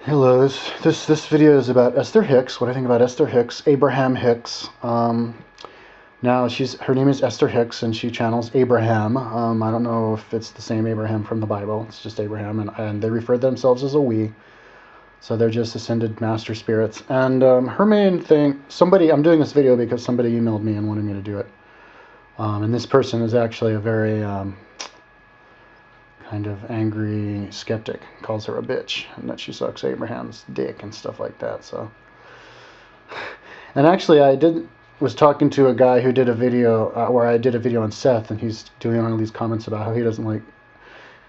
Hello, this video is about Esther Hicks. What I think about Esther Hicks, Abraham Hicks. Now her name is Esther Hicks, and she channels Abraham. I don't know if it's the same Abraham from the Bible. It's just Abraham, and they refer to themselves as a we. So they're just ascended master spirits. And her main thing, I'm doing this video because somebody emailed me and wanted me to do it. And this person is actually a very kind of angry skeptic, calls her a bitch, and that she sucks Abraham's dick and stuff like that. So, and actually, was talking to a guy who did a video where I did a video on Seth, and he's doing all these comments about how he doesn't like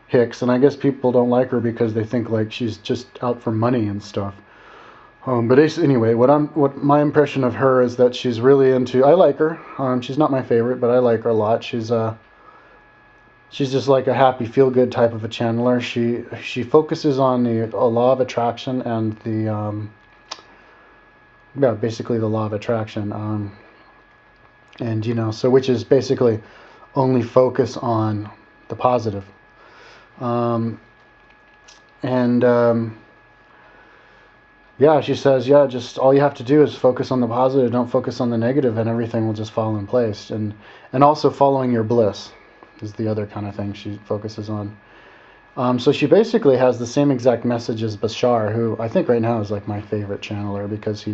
Hicks, and I guess people don't like her because they think like she's just out for money and stuff. But anyway, what my impression of her is that she's really into. I like her. She's not my favorite, but I like her a lot. She's just like a happy, feel-good type of a channeler. She focuses on the law of attraction and basically the law of attraction. And so which is basically only focus on the positive. She says, just all you have to do is focus on the positive, don't focus on the negative, and everything will just fall in place. And also following your bliss is the other kind of thing she focuses on. So she basically has the same exact message as Bashar, who I think right now is like my favorite channeler because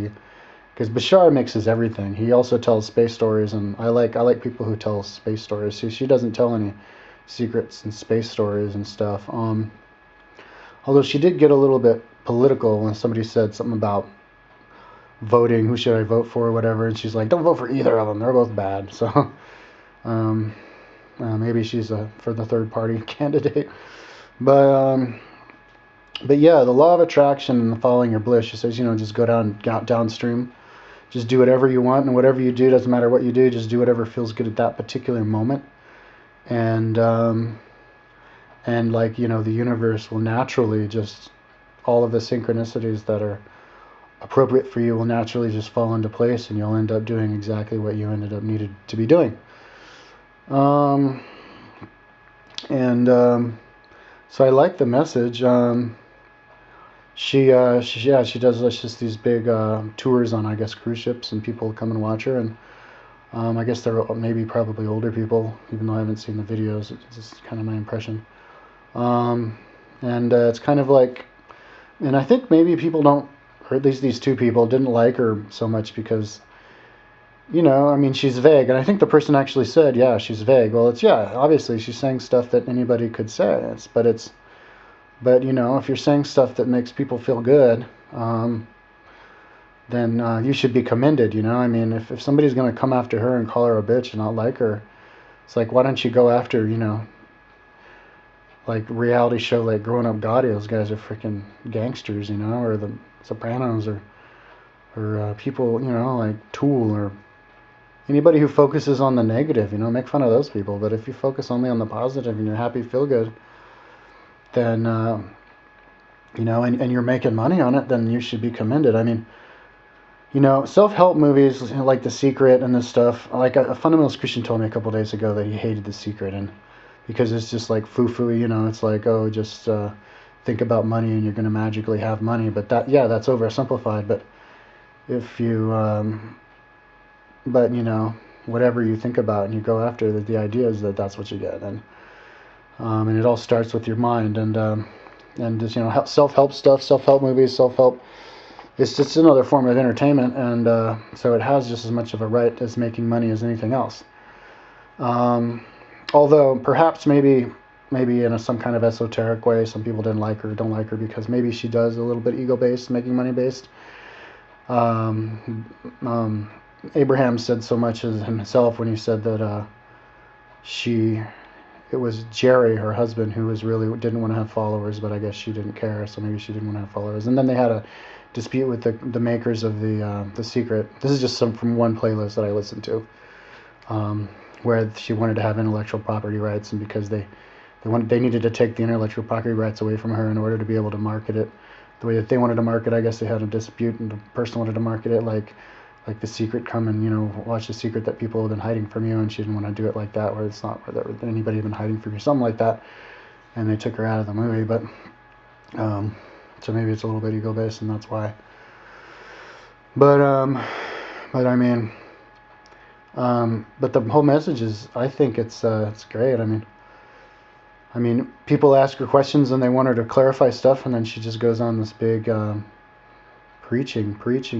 Bashar mixes everything. He also tells space stories, and I like people who tell space stories. She doesn't tell any secrets and space stories and stuff. Although she did get a little bit political when somebody said something about voting, who should I vote for or whatever, and she's like, don't vote for either of them, they're both bad. So maybe she's for the third party candidate. But yeah, the law of attraction and following your bliss, she says, just go downstream. Just do whatever you want, and whatever you do, doesn't matter what you do, just do whatever feels good at that particular moment. And like, the universe will naturally just, all of the synchronicities that are appropriate for you will naturally just fall into place, and you'll end up doing exactly what you ended up needed to be doing. So I like the message. She does just these big tours on, I guess, cruise ships, and people come and watch her, and I guess they're probably older people, even though I haven't seen the videos. It's just kind of my impression. It's kind of like, and I think maybe people don't, or at least these two people didn't like her so much because, she's vague. And I think the person actually said, yeah, she's vague. Well, obviously she's saying stuff that anybody could say. But if you're saying stuff that makes people feel good, then you should be commended, if somebody's going to come after her and call her a bitch and not like her, it's like, why don't you go after, like reality show, like Growing Up Gotti, those guys are freaking gangsters, or the Sopranos, or people, like Tool, or anybody who focuses on the negative, make fun of those people. But if you focus only on the positive and you're happy, feel good, then, and you're making money on it, then you should be commended. Self-help movies like The Secret and this stuff, like a fundamentalist Christian told me a couple days ago that he hated The Secret, and because it's just like foo-foo, it's like, just think about money and you're going to magically have money. But that's oversimplified. But if you, whatever you think about and you go after, the idea is that that's what you get. And it all starts with your mind. And just, self-help stuff, self-help movies, self-help, it's just another form of entertainment. And so it has just as much of a right as making money as anything else. Although perhaps maybe in some kind of esoteric way, some people don't like her because maybe she does a little bit ego-based, making money-based. Abraham said so much as himself when he said that it was Jerry, her husband, who didn't want to have followers, but I guess she didn't care, so maybe she didn't want to have followers. And then they had a dispute with the makers of the Secret. This is just from one playlist that I listened to. Where she wanted to have intellectual property rights, and because they needed to take the intellectual property rights away from her in order to be able to market it the way that they wanted to market. I guess they had a dispute, and the person wanted to market it like The Secret, come and watch The Secret that people have been hiding from you, and she didn't want to do it like that, where it's not where anybody had been hiding from you, something like that, and they took her out of the movie. But So maybe it's a little bit ego based, and that's why. But I mean, but the whole message is, I think it's great. I mean, people ask her questions and they want her to clarify stuff, and then she just goes on this big preaching,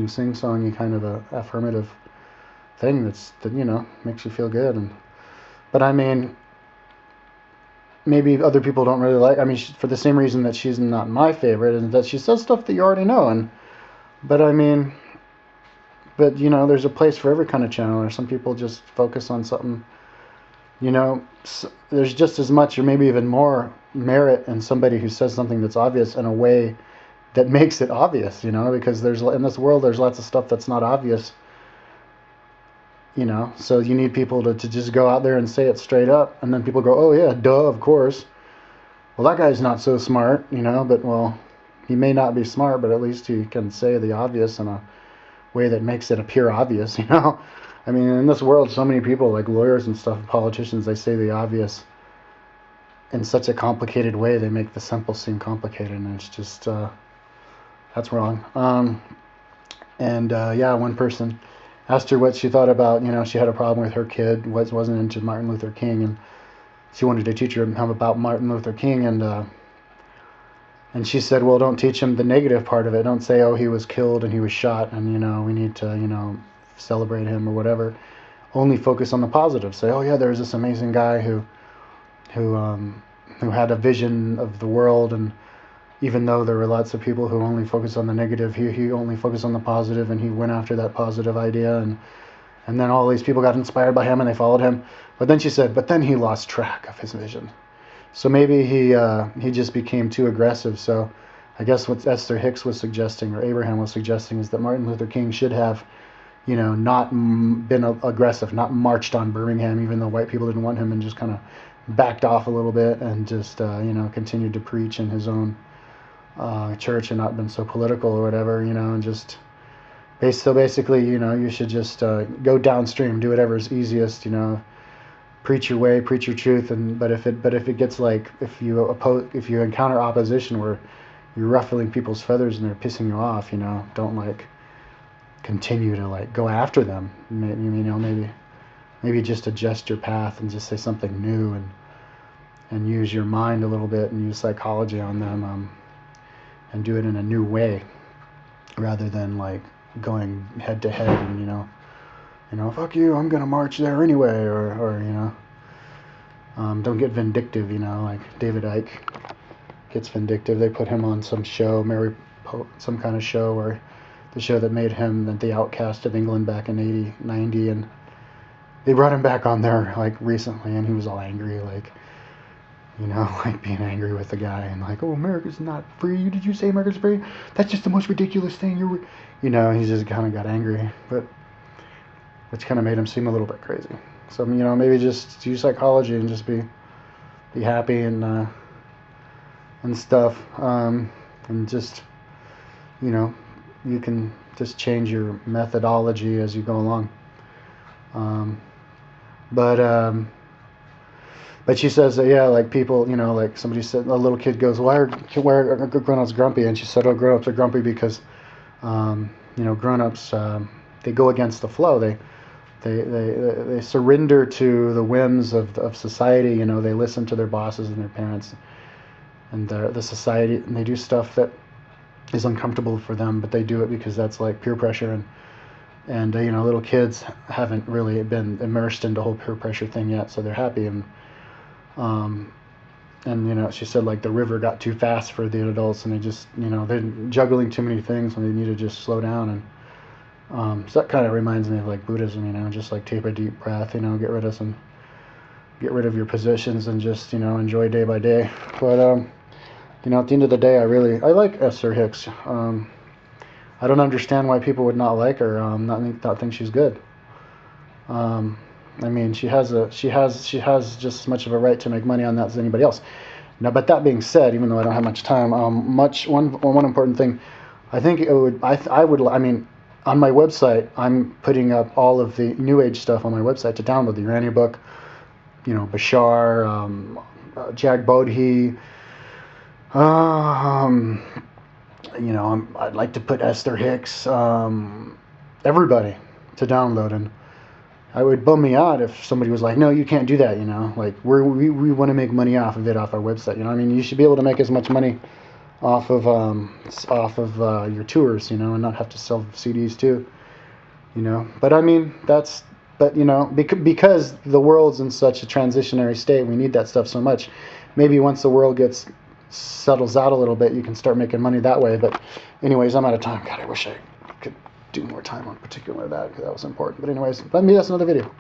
sing-songy kind of a affirmative thing that makes you feel good. But I mean, maybe other people don't really like. I mean, for the same reason that she's not my favorite, and that she says stuff that you already know. But I mean, there's a place for every kind of channel. Or some people just focus on something. There's just as much, or maybe even more, merit in somebody who says something that's obvious in a way that makes it obvious. Because in this world there's lots of stuff that's not obvious. So you need people to just go out there and say it straight up, and then people go, oh yeah, duh, of course. Well, that guy's not so smart, but well, he may not be smart, but at least he can say the obvious in a way that makes it appear obvious, I mean, in this world, so many people, like lawyers and stuff, politicians, they say the obvious in such a complicated way. They make the simple seem complicated, and it's just, that's wrong. One person asked her what she thought about, she had a problem with her kid, wasn't into Martin Luther King, and she wanted to teach her about Martin Luther King, and she said, well, don't teach him the negative part of it. Don't say, oh, he was killed and he was shot, and, we need to, celebrate him or whatever. Only focus on the positive. Say, oh yeah, there's this amazing guy who had a vision of the world, and even though there were lots of people who only focused on the negative, he only focused on the positive, and he went after that positive idea, and then all these people got inspired by him and they followed him. But then she said, but then he lost track of his vision. So maybe he just became too aggressive. So I guess what Esther Hicks was suggesting, or Abraham was suggesting, is that Martin Luther King should have not been aggressive, not marched on Birmingham, even though white people didn't want him, and just kind of backed off a little bit and just, continued to preach in his own church and not been so political or whatever, and just, so basically, you should just go downstream, do whatever's easiest, preach your way, preach your truth, but if it gets like, if you encounter opposition where you're ruffling people's feathers and they're pissing you off, don't continue to go after them. Maybe just adjust your path and just say something new, and use your mind a little bit and use psychology on them, and do it in a new way, rather than going head to head and fuck you, I'm gonna march there anyway, or don't get vindictive, like David Icke gets vindictive. They put him on some show, some kind of show, where the show that made him the outcast of England back in 90, and they brought him back on there recently, and he was all angry, being angry with the guy, and oh, America's not free. Did you say America's free? That's just the most ridiculous thing. He just kind of got angry, but which kind of made him seem a little bit crazy. So maybe just use psychology and just be happy and stuff, and just you can just change your methodology as you go along. But she says that, people, somebody said, a little kid goes, why are grown-ups grumpy? And she said, oh, grown-ups are grumpy because, grown-ups, they go against the flow. They surrender to the whims of society. They listen to their bosses and their parents and the society, and they do stuff that is uncomfortable for them, but they do it because that's peer pressure, and little kids haven't really been immersed into the whole peer pressure thing yet, so they're happy, and she said the river got too fast for the adults, and they just they're juggling too many things, and they need to just slow down, and so that kind of reminds me of Buddhism, just take a deep breath, get rid of your positions, and just enjoy day by day. But at the end of the day, I like Esther Hicks. I don't understand why people would not like her, not think she's good. She has just as much of a right to make money on that as anybody else. Now, but that being said, even though I don't have much time, one important thing, I think on my website, I'm putting up all of the New Age stuff on my website to download. The Urania book, Bashar, Jag Bodhi, you know, I'd like to put Esther Hicks, everybody to download, and I would bum me out if somebody was like, no, you can't do that, you know, like we want to make money off of it, off our website, you know. I mean, you should be able to make as much money off of your tours, you know, and not have to sell CDs too, you know. But I mean, but you know, because the world's in such a transitionary state, we need that stuff so much. Maybe once the world settles out a little bit, you can start making money that way. But anyways, I'm out of time. God, I wish I could do more time on particular that, because that was important. But anyways, maybe that's another video.